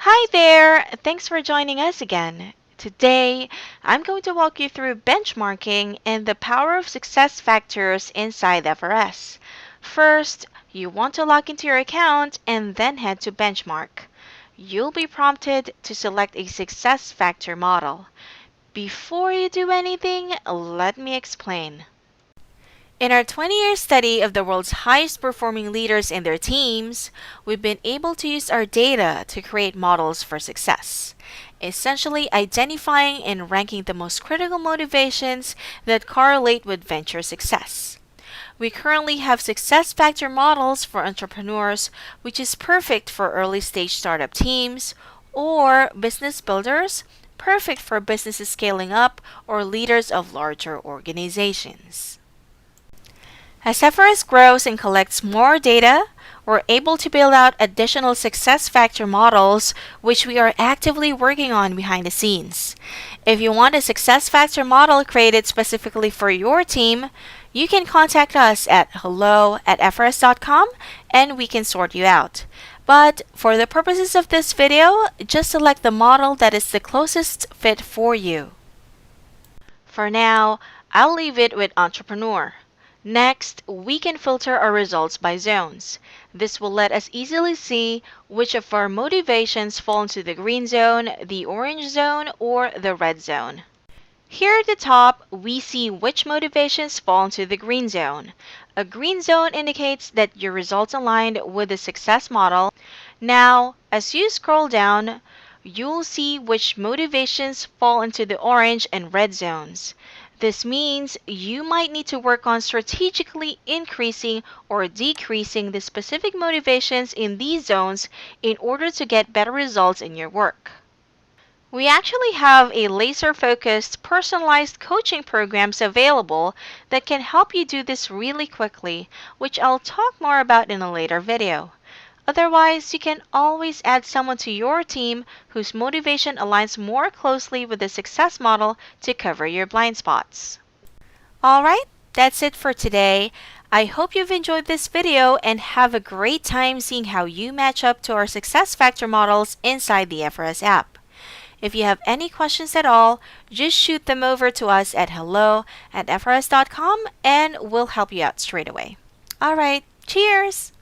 Hi there! Thanks for joining us again. Today, I'm going to walk you through benchmarking and the power of success factors inside FRS. First, you want to log into your account and then head to Benchmark. You'll be prompted to select a success factor model. Before you do anything, let me explain. In our 20-year study of the world's highest performing leaders and their teams, we've been able to use our data to create models for success, essentially identifying and ranking the most critical motivations that correlate with venture success. We currently have success factor models for entrepreneurs, which is perfect for early stage startup teams, or business builders, perfect for businesses scaling up, or leaders of larger organizations. As FRS grows and collects more data, we're able to build out additional success factor models, which we are actively working on behind the scenes. If you want a success factor model created specifically for your team, you can contact us at hello@frs.com and we can sort you out. But for the purposes of this video, just select the model that is the closest fit for you. For now, I'll leave it with entrepreneur. Next, we can filter our results by zones. This will let us easily see which of our motivations fall into the green zone, the orange zone, or the red zone. Here at the top, we see which motivations fall into the green zone. A green zone indicates that your results aligned with the success model. Now, as you scroll down, you'll see which motivations fall into the orange and red zones. This means you might need to work on strategically increasing or decreasing the specific motivations in these zones in order to get better results in your work. We actually have a laser-focused, personalized coaching programs available that can help you do this really quickly, which I'll talk more about in a later video. Otherwise, you can always add someone to your team whose motivation aligns more closely with the success model to cover your blind spots. Alright, that's it for today. I hope you've enjoyed this video and have a great time seeing how you match up to our success factor models inside the FRS app. If you have any questions at all, just shoot them over to us at hello@frs.com and we'll help you out straight away. Alright, cheers!